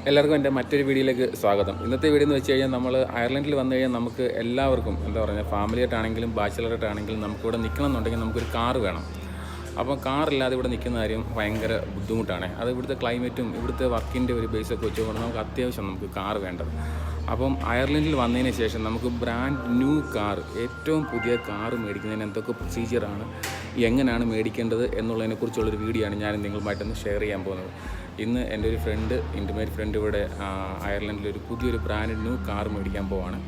എല്ലാവർക്കും എൻ്റെ മറ്റൊരു വീഡിയോയിലേക്ക് സ്വാഗതം. ഇന്നത്തെ വീഡിയോ എന്ന് വെച്ച് കഴിഞ്ഞാൽ നമ്മൾ അയർലൻഡിൽ വന്നു കഴിഞ്ഞാൽ നമുക്ക് എല്ലാവർക്കും എന്താ പറയുക, ഫാമിലിയായിട്ടാണെങ്കിലും ബാച്ചിലറായിട്ടാണെങ്കിലും നമുക്കിവിടെ നിൽക്കണം എന്നുണ്ടെങ്കിൽ നമുക്കൊരു കാർ വേണം. അപ്പം കാറില്ലാതെ ഇവിടെ നിൽക്കുന്ന കാര്യം ഭയങ്കര ബുദ്ധിമുട്ടാണ്. അത് ഇവിടുത്തെ ക്ലൈമറ്റും ഇവിടുത്തെ വർക്കിൻ്റെ ഒരു ബേസൊക്കെ വെച്ചുകൊണ്ട് നമുക്ക് അത്യാവശ്യം നമുക്ക് കാർ വേണ്ടത്. അപ്പം അയർലൻഡിൽ വന്നതിന് ശേഷം നമുക്ക് ബ്രാൻഡ് ന്യൂ കാർ, ഏറ്റവും പുതിയ കാർ മേടിക്കുന്നതിന് എന്തൊക്കെ പ്രൊസീജിയറാണ്, എങ്ങനെയാണ് മേടിക്കേണ്ടത് എന്നുള്ളതിനെക്കുറിച്ചുള്ളൊരു വീഡിയോ ആണ് ഞാൻ നിങ്ങളുമായിട്ടൊന്ന് ഷെയർ ചെയ്യാൻ പോകുന്നത്. ഇന്ന് എൻ്റെ ഒരു ഫ്രണ്ട്, ഇൻറ്റിമേറ്റ് ഫ്രണ്ട് ഇവിടെ അയർലൻഡിലൊരു പുതിയൊരു ബ്രാൻഡ് ന്യൂ കാർ മേടിക്കാൻ പോവാണ്.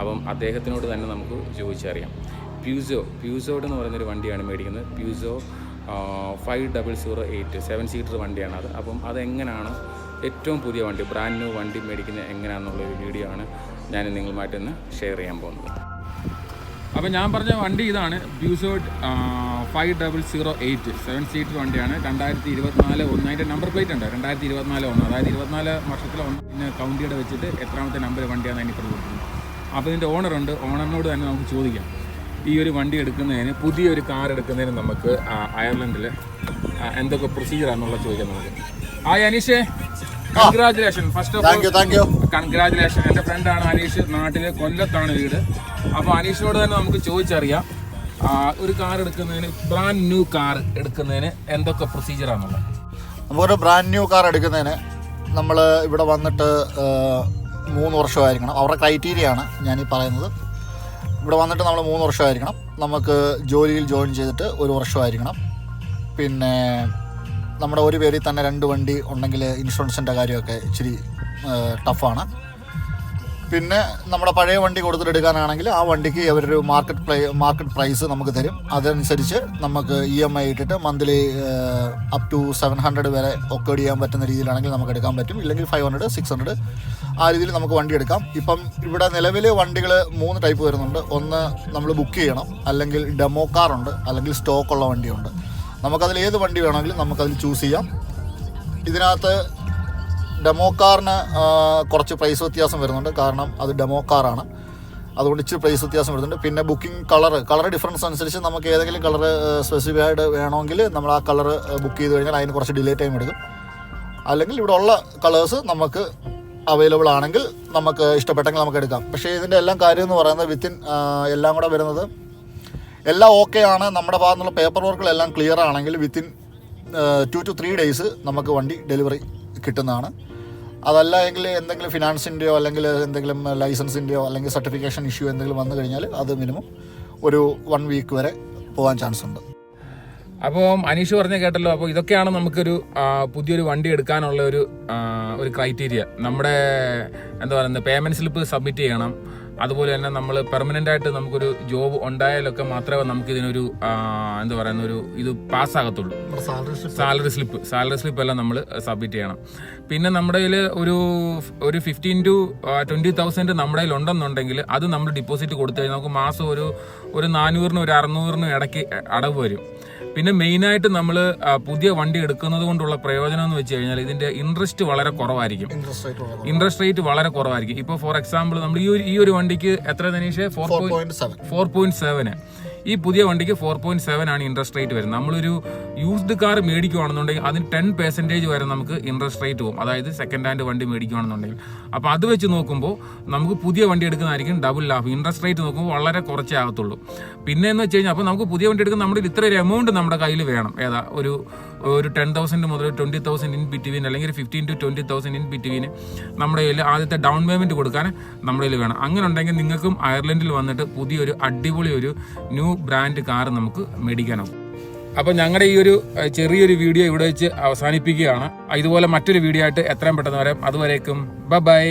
അപ്പം അദ്ദേഹത്തിനോട് തന്നെ നമുക്ക് ചോദിച്ചറിയാം. പ്യൂസോഡ് എന്ന് പറയുന്നൊരു വണ്ടിയാണ് മേടിക്കുന്നത്. പ്യൂസോ 5008 7 സീറ്റർ വണ്ടിയാണ് അത്. അപ്പം അതെങ്ങനെയാണ് ഏറ്റവും പുതിയ വണ്ടി, ബ്രാൻഡ് ന്യൂ വണ്ടി മേടിക്കുന്നത് എങ്ങനെയാണെന്നുള്ളൊരു വീഡിയോ ആണ് ഞാൻ നിങ്ങളുമായിട്ടൊന്ന് ഷെയർ ചെയ്യാൻ പോകുന്നത്. അപ്പോൾ ഞാൻ പറഞ്ഞ വണ്ടി ഇതാണ്, പ്യൂസോഡ് 5008 7 സീറ്റർ വണ്ടിയാണ്. 2024 അതിൻ്റെ നമ്പർ പ്ലേറ്റ് ഉണ്ട്, 2024 അതായത് 24 വർഷത്തിലെ പിന്നെ കൗണ്ടിയുടെ വെച്ചിട്ട് എത്രാമത്തെ നമ്പർ വണ്ടിയാണ് അതിന് കൊടുക്കുന്നത്. അപ്പോൾ ഇതിൻ്റെ ഓണറുണ്ട്, ഓണറിനോട് തന്നെ നമുക്ക് ചോദിക്കാം ഈ ഒരു വണ്ടി എടുക്കുന്നതിന്, പുതിയൊരു കാർ എടുക്കുന്നതിന് നമുക്ക് അയർലൻഡിൽ എന്തൊക്കെ പ്രൊസീജിയറാണെന്നുള്ള ചോദിക്കാം നമുക്ക്. അനീഷേ, congratulation. First of all congratulation. എൻ്റെ ഫ്രണ്ടാണ് അനീഷ്, നാട്ടിൽ കൊല്ലത്താണ് വീട്. അപ്പോൾ അനീഷിനോട് തന്നെ നമുക്ക് ചോദിച്ചറിയാം ഒരു കാർ എടുക്കുന്നതിന്, ബ്രാൻഡ് ന്യൂ കാർ എടുക്കുന്നതിന് എന്തൊക്കെ പ്രൊസീജിയറാണെന്നുള്ളത്. നമുക്കൊരു ബ്രാൻഡ് ന്യൂ കാർ എടുക്കുന്നതിന് നമ്മൾ ഇവിടെ വന്നിട്ട് 3 വർഷമായിരിക്കണം. അവരുടെ ക്രൈറ്റീരിയ ആണ് ഞാനീ പറയുന്നത്. ഇവിടെ വന്നിട്ട് നമ്മൾ 3 വർഷമായിരിക്കണം. നമുക്ക് ജോലിയിൽ ജോയിൻ ചെയ്തിട്ട് 1 വർഷമായിരിക്കണം. പിന്നെ നമ്മുടെ ഒരു പേരിൽ തന്നെ 2 വണ്ടി ഉണ്ടെങ്കിൽ ഇൻഷുറൻസിൻ്റെ കാര്യമൊക്കെ ഇച്ചിരി ടഫാണ്. പിന്നെ നമ്മുടെ പഴയ വണ്ടി കൊടുത്തിട്ട് എടുക്കാനാണെങ്കിൽ ആ വണ്ടിക്ക് അവരൊരു മാർക്കറ്റ് പ്രൈസ് നമുക്ക് തരും. അതനുസരിച്ച് നമുക്ക് EMI ഇട്ടിട്ട് മന്ത്ലി അപ് ടു 700 വരെ ഒക്കെ ചെയ്യാൻ പറ്റുന്ന രീതിയിലാണെങ്കിൽ നമുക്ക് എടുക്കാൻ പറ്റും. ഇല്ലെങ്കിൽ 500, 600 ആ രീതിയിൽ നമുക്ക് വണ്ടി എടുക്കാം. ഇപ്പം ഇവിടെ നിലവിൽ വണ്ടികൾ 3 ടൈപ്പ് വരുന്നുണ്ട്. ഒന്ന് നമ്മൾ ബുക്ക് ചെയ്യണം, അല്ലെങ്കിൽ ഡെമോ കാറുണ്ട്, അല്ലെങ്കിൽ സ്റ്റോക്കുള്ള വണ്ടിയുണ്ട്. നമുക്കതിൽ ഏത് വണ്ടി വേണമെങ്കിലും നമുക്കതിൽ ചൂസ് ചെയ്യാം. ഇതിനകത്ത് ഡെമോ കാറിന് കുറച്ച് പ്രൈസ് വ്യത്യാസം വരുന്നുണ്ട്, കാരണം അത് ഡെമോ കാറാണ്. അതുകൊണ്ട് ഇച്ചിരി പ്രൈസ് വ്യത്യാസം വരുന്നുണ്ട്. പിന്നെ ബുക്കിംഗ് കളർ ഡിഫറൻസ് അനുസരിച്ച് നമുക്ക് ഏതെങ്കിലും കളർ സ്പെസിഫൈഡ് വേണമെങ്കിൽ നമ്മൾ ആ കളർ ബുക്ക് ചെയ്ത് കഴിഞ്ഞാൽ അതിന് കുറച്ച് ഡിലേ ടൈം എടുക്കും. അല്ലെങ്കിൽ ഇവിടെ ഉള്ള കളേഴ്സ് നമുക്ക് അവൈലബിൾ ആണെങ്കിൽ നമുക്ക് ഇഷ്ടപ്പെട്ടെങ്കിൽ നമുക്ക് എടുക്കാം. പക്ഷേ ഇതിൻ്റെ എല്ലാം കാര്യം എന്ന് പറയുന്നത് എല്ലാം കൂടെ വരുന്നത് എല്ലാം ഓക്കെ ആണ്, നമ്മുടെ ഭാഗത്തുനിന്നുള്ള പേപ്പർ വർക്കുകളെല്ലാം ക്ലിയർ ആണെങ്കിൽ വിത്തിൻ 2 to 3 days നമുക്ക് വണ്ടി ഡെലിവറി കിട്ടുന്നതാണ്. അതല്ല എങ്കിൽ എന്തെങ്കിലും ഫിനാൻസിൻ്റെയോ അല്ലെങ്കിൽ എന്തെങ്കിലും ലൈസൻസിൻ്റെയോ അല്ലെങ്കിൽ സർട്ടിഫിക്കേഷൻ ഇഷ്യൂ എന്തെങ്കിലും വന്നു കഴിഞ്ഞാൽ അത് മിനിമം ഒരു 1 week വരെ പോകാൻ ചാൻസ് ഉണ്ട്. അപ്പോൾ അനീഷ് പറഞ്ഞ കേട്ടല്ലോ. അപ്പോൾ ഇതൊക്കെയാണ് നമുക്കൊരു പുതിയൊരു വണ്ടി എടുക്കാനുള്ള ഒരു ക്രൈറ്റീരിയ. നമ്മുടെ എന്താ പറയുന്നത്, പേയ്മെൻറ്റ് സ്ലിപ്പ് സബ്മിറ്റ് ചെയ്യണം. അതുപോലെ തന്നെ നമ്മൾ പെർമനൻ്റ് ആയിട്ട് നമുക്കൊരു ജോബ് ഉണ്ടായാലൊക്കെ മാത്രമേ നമുക്ക് ഇതിനൊരു എന്താ പറയുന്ന ഇത് പാസ്സാകത്തുള്ളൂ. സാലറി സ്ലിപ്പ് എല്ലാം നമ്മൾ സബ്മിറ്റ് ചെയ്യണം. പിന്നെ നമ്മുടെ കയ്യിൽ ഒരു 15 to 20,000 നമ്മുടെ കയ്യിൽ ഉണ്ടെന്നുണ്ടെങ്കിൽ അത് നമ്മൾ ഡിപ്പോസിറ്റ് കൊടുത്തു കഴിഞ്ഞാൽ നമുക്ക് മാസം ഒരു 400-നും 600-നും ഇടയ്ക്ക് അടവ് വരും. പിന്നെ മെയിനായിട്ട് നമ്മൾ പുതിയ വണ്ടി എടുക്കുന്നത് കൊണ്ടുള്ള പ്രയോജനം എന്ന് വെച്ച് കഴിഞ്ഞാൽ ഇതിന്റെ ഇൻട്രസ്റ്റ് വളരെ കുറവായിരിക്കും. ഇൻട്രസ്റ്റ് റേറ്റ് വളരെ കുറവായിരിക്കും. ഇപ്പോൾ ഫോർ എക്സാമ്പിൾ നമ്മൾ ഈ ഒരു വണ്ടിക്ക് എത്ര തനീഷ് 4.7, ഈ പുതിയ വണ്ടിക്ക് 4.7 ആണ് ഇൻട്രസ്റ്റ് റേറ്റ് വരുന്നത്. നമ്മളൊരു യൂസ്ഡ് കാർ മേടിക്കുകയാണെന്നുണ്ടെങ്കിൽ അതിന് 10% വരെ നമുക്ക് ഇൻട്രസ്റ്റ് റേറ്റ് പോകും, അതായത് സെക്കൻഡ് ഹാൻഡ് വണ്ടി മേടിക്കുകയാണെന്നുണ്ടെങ്കിൽ. അപ്പോൾ അത് വെച്ച് നോക്കുമ്പോൾ നമുക്ക് പുതിയ വണ്ടി എടുക്കുന്നതായിരിക്കും ഡബിൾ ലാഭം. ഇൻട്രസ്റ്റ് റേറ്റ് നോക്കുമ്പോൾ വളരെ കുറച്ചേ ആകത്തുള്ളൂ. പിന്നെ എന്ന് വെച്ച് കഴിഞ്ഞാൽ അപ്പോൾ നമുക്ക് പുതിയ വണ്ടി എടുക്കുന്ന നമ്മുടെ ഇത്ര ഒരു എമൗണ്ട് നമ്മുടെ കയ്യിൽ വേണം. ഒരു 10,000 മുതൽ 20,000 ഇൻ ബിറ്റ്വീൻ, അല്ലെങ്കിൽ 15 to 20,000 ഇൻ ബിറ്റ്വീൻ നമ്മുടെ കയ്യിൽ ആദ്യത്തെ ഡൗൺ പേയ്മെൻറ്റ് കൊടുക്കാൻ നമ്മുടെ കയ്യിൽ വേണം. അങ്ങനെ ഉണ്ടെങ്കിൽ നിങ്ങൾക്കും അയർലൻഡിൽ വന്നിട്ട് പുതിയൊരു അടിപൊളി ഒരു ന്യൂ ബ്രാൻഡ് കാർ നമുക്ക് മേടിക്കാനാവും. അപ്പോൾ ഞങ്ങളുടെ ഈ ഒരു ചെറിയൊരു വീഡിയോ ഇവിടെ വെച്ച് അവസാനിപ്പിക്കുകയാണ്. ഇതുപോലെ മറ്റൊരു വീഡിയോ ആയിട്ട് എത്രയും പെട്ടെന്ന് വരാം. അതുവരേക്കും ബൈ.